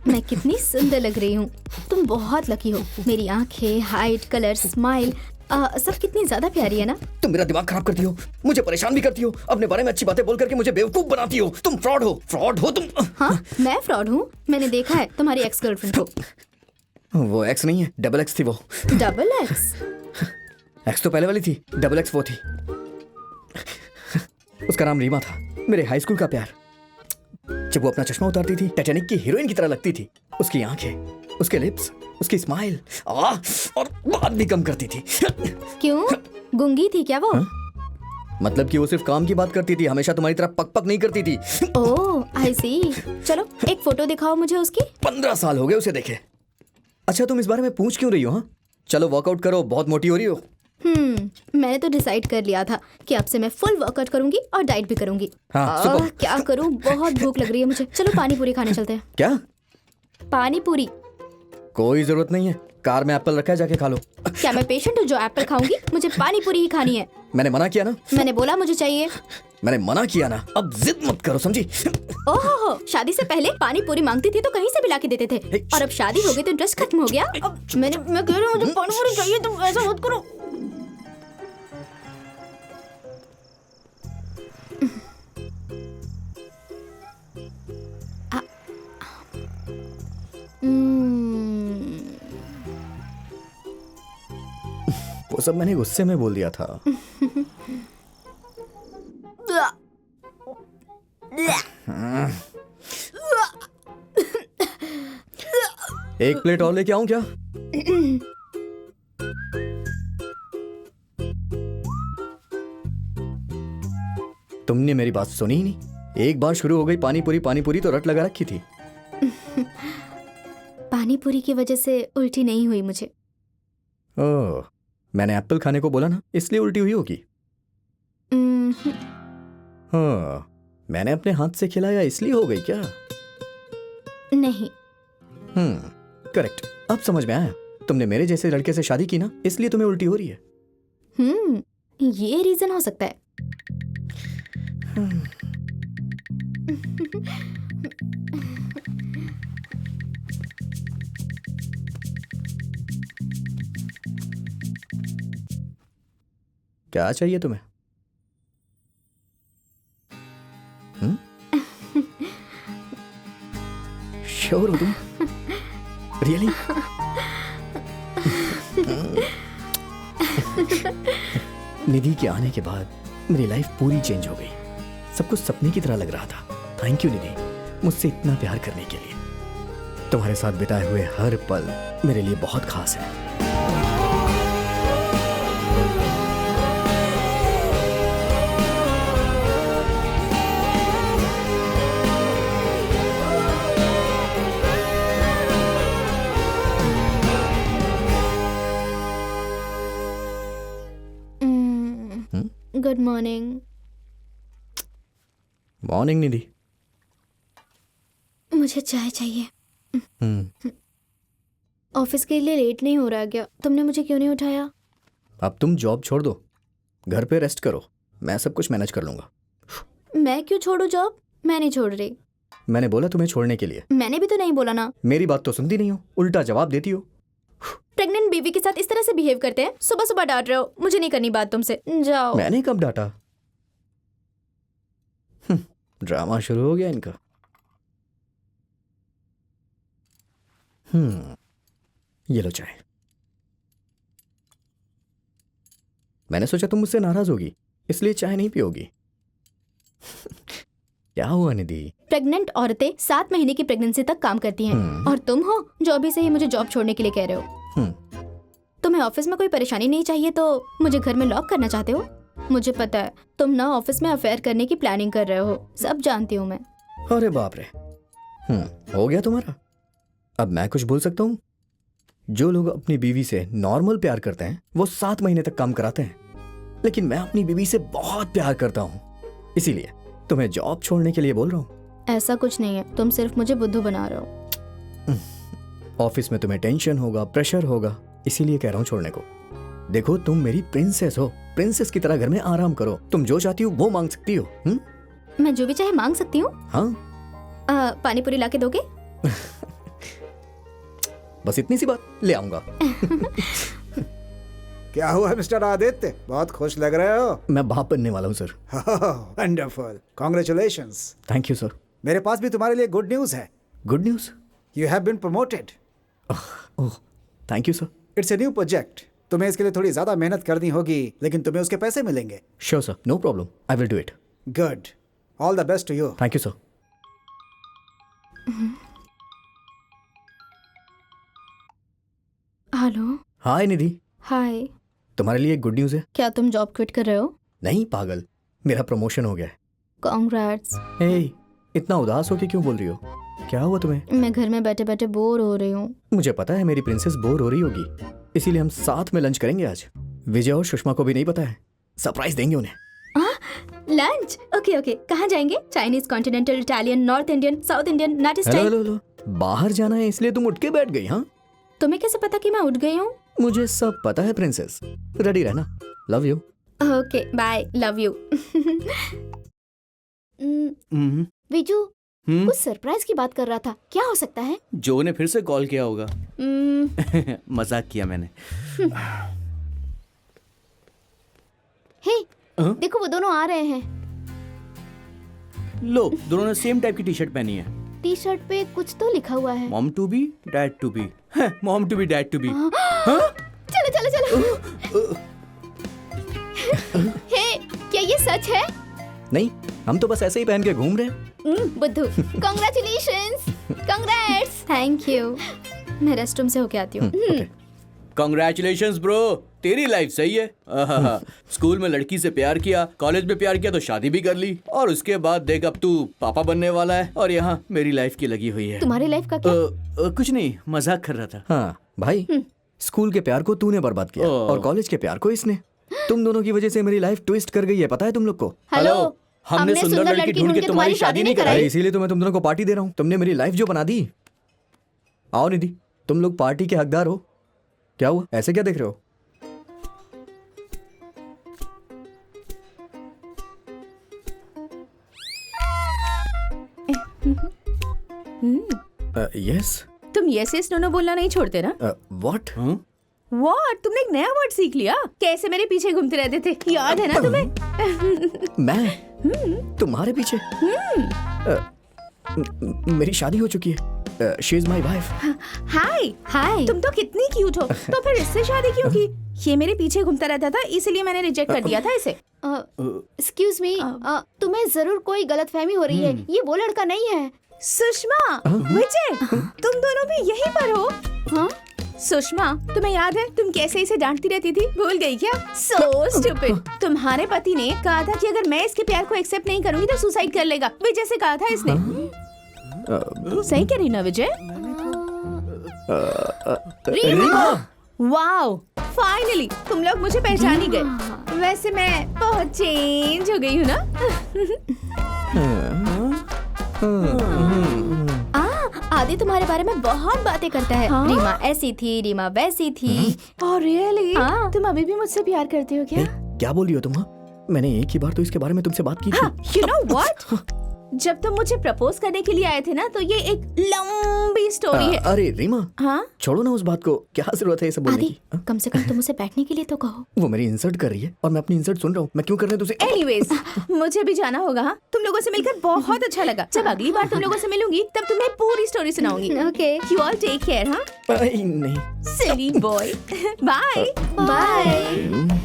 मैं कितनी सुंदर लग रही हूँ। तुम बहुत लकी हो। मेरी आंखें, हाइट, कलर, स्माइल सब कितनी ज्यादा प्यारी है ना। तुम मेरा दिमाग खराब करती हो, मुझे परेशान भी करती हो, अपने बारे में अच्छी बातें बोल करके मुझे बेवकूफ बनाती हो। तुम फ्रॉड हो तुम। हाँ, मैं फ्रॉड हूँ। मैंने देखा है तुम्हारी एक्स गर्लफ्रेंड को। वो एक्स नहीं है, डबल एक्स थी वो। Double x? एक्स तो पहले वाली थी, डबल एक्स वो थी। उसका नाम रीमा था, मेरे हाई स्कूल का प्यार। जब वो अपना चश्मा उतारती थी, टाइटैनिक की हीरोइन की तरह लगती थी। उसकी आंखें, उसके लिप्स, उसकी स्माइल, और बात भी कम करती थी। क्यों, गूंगी थी क्या वो? मतलब कि वो सिर्फ काम की बात करती थी, हमेशा तुम्हारी तरह पक पक नहीं करती थी। ओह, आई सी। चलो एक फोटो दिखाओ मुझे उसकी। 15 साल हो गए उसे देखे। अच्छा, तुम इस बारे में पूछ क्यों रही हो? हाँ, चलो वर्कआउट करो, बहुत मोटी हो रही हो। मैंने तो डिसाइड कर लिया था कि अब से मैं फुल वर्कआउट करूंगी और डाइट भी करूंगी। हाँ, क्या करूं, बहुत भूख लग रही है मुझे। चलो पानी पूरी खाने चलते हैं। क्या? पानी पूरी? कोई जरूरत नहीं है, कार में एप्पल रखा है, जाके खा लो। क्या मैं पेशेंट हूँ जो एप्पल खाऊंगी? मुझे पानी पूरी ही खानी है। मैंने मना किया ना। मैंने बोला मुझे चाहिए। मैंने मना किया ना, अब जिद मत करो, समझी? ओहो, शादी से पहले पानी पूरी मांगती थी तो कहीं से भी लाके देते थे, और अब शादी हो गई तो इंटरेस्ट खत्म हो गया। अब मैं कह रही हूँ मुझे पानी पूरी चाहिए, तुम ऐसा मत करो। वो सब मैंने गुस्से में बोल दिया था। एक प्लेट और लेके आऊं क्या? तुमने मेरी बात सुनी ही नहीं। एक बार शुरू हो गई पानी पूरी तो रट लगा रखी थी। पानी पूरी की वजह से उल्टी नहीं हुई मुझे। ओह, मैंने एप्पल खाने को बोला ना, इसलिए उल्टी हुई होगी। हाँ, मैंने अपने हाथ से खिलाया इसलिए हो गई क्या? नहीं। करेक्ट, अब समझ में आया। तुमने मेरे जैसे लड़के से शादी की ना, इसलिए तुम्हें उल्टी हो रही है। ये रीजन हो सकता है। क्या चाहिए तुम्हें? श्योर हो तुम? रियली? निधि के आने के बाद मेरी लाइफ पूरी चेंज हो गई। सब कुछ सपने की तरह लग रहा था। थैंक यू निधि, मुझसे इतना प्यार करने के लिए। तुम्हारे साथ बिताए हुए हर पल मेरे लिए बहुत खास है। Good morning. मॉर्निंग निधि। मुझे चाय चाहिए। ऑफिस के लिए लेट नहीं हो रहा क्या? तुमने मुझे क्यों नहीं उठाया? अब तुम जॉब छोड़ दो, घर पे रेस्ट करो, मैं सब कुछ मैनेज कर लूंगा। मैं क्यों छोड़ू जॉब? मैं नहीं छोड़ रही। मैंने बोला तुम्हें छोड़ने के लिए। मैंने भी तो नहीं बोला ना। मेरी बात तो सुनती नहीं हो, उल्टा जवाब देती हो। प्रेग्नेंट बीवी के साथ इस तरह से बिहेव करते हैं? सुबह सुबह डांट रहे हो। मुझे नहीं करनी बात तुमसे, जाओ। मैंने कब डांटा? ड्रामा शुरू हो गया इनका। ये लो चाय। मैंने सोचा तुम मुझसे नाराज होगी, इसलिए चाय नहीं पियोगी। क्या हुआ निधि? प्रेग्नेंट औरतें 7 महीने की प्रेगनेंसी तक काम करती हैं, और तुम हो जो अभी से ही मुझे जॉब छोड़ने के लिए कह रहे हो। तुम्हें ऑफिस में कोई परेशानी नहीं चाहिए तो मुझे घर में लॉक करना चाहते हो? मुझे पता है तुम ना ऑफिस में अफेयर करने की प्लानिंग कर रहे हो, सब जानती हूँ मैं। अरे बाप रे, हो गया तुम्हारा? अब मैं कुछ बोल सकता हूँ? जो लोग अपनी बीवी से नॉर्मल प्यार करते हैं वो 7 महीने तक काम कराते हैं, लेकिन मैं अपनी बीवी से बहुत प्यार करता हूँ, इसीलिए तुम्हें जॉब छोड़ने के लिए बोल रहा हूँ। ऐसा कुछ नहीं है, तुम सिर्फ मुझे बुद्धू बना रहे हो। ऑफिस में तुम्हें टेंशन होगा, प्रेशर होगा, इसीलिए कह रहा हूँ छोड़ने को। देखो तुम मेरी प्रिंसेस हो, प्रिंसेस की तरह घर में आराम करो। तुम जो चाहती हो वो मांग सकती हो। मैं जो भी चाहे मांग सकती हूँ। हाँ पानी पूरी लाके दोगे? बस इतनी सी बात, ले आऊंगा। क्या हुआ मिस्टर आदित्य, बहुत खुश लग रहे हो? मैं बाप बनने वाला हूँ sir. Wonderful, congratulations. Thank you sir. मेरे पास भी तुम्हारे लिए गुड न्यूज है। Good news? You have been promoted. Oh thank you sir. It's a new project, तुम्हें इसके लिए थोड़ी ज्यादा मेहनत करनी होगी, लेकिन तुम्हें उसके पैसे मिलेंगे। Sure sir, no problem, I will do it. Good, all the best to you. Thank you sir. Hello. Hi Nidhi. Hi. तुम्हारे लिए गुड न्यूज है। क्या तुम जॉब क्विट कर रहे हो? नहीं पागल, मेरा प्रमोशन हो गया है। कांग्रेट्स। हे, इतना उदास होके क्यों बोल रही हो? क्या हुआ तुम्हें? मैं घर में बैठे बैठे बोर हो रही हूँ। मुझे पता है मेरी प्रिंसेस बोर हो रही होगी, इसीलिए हम साथ में लंच करेंगे आज। विजय और सुषमा को भी नहीं पता है, सरप्राइज देंगे उन्हें। लंच? ओके ओके, कहाँ जाएंगे? Chinese, continental, Italian, north Indian, south Indian, नट हेलो स्टाइल? हेलो हेलो, बाहर जाना है इसलिए तुम उठ के बैठ गई? हाँ, तुम्हें कैसे पता कि मैं उठ गई हूँ? मुझे सब पता है प्रिंसेस, रेडी रहना। Love you. Okay bye, love you. Viju कुछ सरप्राइज की बात कर रहा था, क्या हो सकता है? जो ने फिर से कॉल किया होगा। मजाक किया मैंने। हे, देखो वो दोनों आ रहे हैं। लो, दोनों ने सेम टाइप की टी शर्ट पहनी है। टी शर्ट पे कुछ तो लिखा हुआ है। Mom to be dad to be. Mom to be dad to be. चलो चलो चलो। हे, क्या ये सच है? नहीं, हम तो बस ऐसे ही पहन के घूम रहे हैं। बुद्धू, कांग्रेचुलेशंस, कांग्रेट्स। Thank you. मैं रेस्टरूम से होके आती हूँ। ओके। कांग्रेचुलेशंस ब्रो, तेरी लाइफ सही है। स्कूल में लड़की से प्यार किया, कॉलेज में प्यार किया तो शादी भी कर ली, और उसके बाद देख अब तू पापा बनने वाला है, और यहाँ मेरी लाइफ की लगी हुई है। तुम्हारी लाइफ का क्या? कुछ नहीं, मजाक कर रहा था। हाँ भाई, स्कूल के प्यार को तूने बर्बाद किया और कॉलेज के प्यार को इसने। तुम दोनों की वजह से मेरी लाइफ ट्विस्ट कर गई है, पता है तुम लोग को? हेलो, हमने सुंदर लड़की ढूंढ के तुम्हारी शादी नहीं कराई। इसीलिए तो मैं तुम दोनों को पार्टी दे रहा हूँ। तुमने मेरी लाइफ जो बना दी। आओ निधि, तुम लोग पार्टी के हकदार हो। क्या हुआ, ऐसे क्या देख रहे हो? यस। तुम यस यस नो बोलना नहीं छोड़ते ना? व्हाट? व्हाट? तुमने एक नया वर्ड सीख लिया? कैसे मेरे पीछे घूमते रहते थे, याद है ना तुम्हें? मैं तुम्हारे पीछे? मेरी शादी हो चुकी है। She is my wife. Hi hi. तुम तो कितनी क्यूट हो, तो फिर इससे शादी क्यों की? ये मेरे पीछे घूमता रहता था, इसलिए मैंने रिजेक्ट कर दिया था इसे। एक्सक्यूज मी, तुम्हें जरूर कोई गलतफहमी हो रही है, ये वो लड़का नहीं है। सुषमा, विजय, तुम दोनों भी यहीं पर हो? हाँ? सुषमा, तुम्हें याद है तुम कैसे इसे डांटती रहती थी? भूल गई क्या? So stupid। तुम्हारे पति ने कहा था कि अगर मैं इसके प्यार को एक्सेप्ट नहीं करूंगी तो सुसाइड कर लेगा, विजय से कहा था इसने। सही कह रही ना विजय? वाओ, फाइनली तुम लोग मुझे पहचान ही गए। वैसे मैं बहुत चेंज हो गई हूँ ना? आदि तुम्हारे बारे में बहुत बातें करता है। हाँ? रीमा ऐसी थी, रीमा वैसी थी। Oh really? हाँ। तुम अभी भी मुझसे प्यार करती हो क्या? क्या बोल रही हो तुम? मैंने एक ही बार तो इसके बारे में तुमसे बात की थी। You know what? जब तुम मुझे प्रपोज करने के लिए आए थे ना, तो ये एक लंबी स्टोरी है। अरे रीमा, हाँ? छोड़ो ना उस बात को, क्या जरूरत है ये सब बोलने आदि, की? कम से कम तुम उसे बैठने के लिए तो कहो। वो मेरी इंसल्ट कर रही है और मैं अपनी इंसल्ट सुन रहा हूँ। मैं क्यों करने तुझे? Anyways, मुझे भी जाना होगा। हाँ? तुम लोगों से मिलकर बहुत अच्छा लगा। जब अगली बार तुम लोगों से मिलूंगी तब तुम्हें पूरी स्टोरी सुनाऊंगी। Okay, You all take care, हाँ? नहीं। Silly boy. Bye. बाय।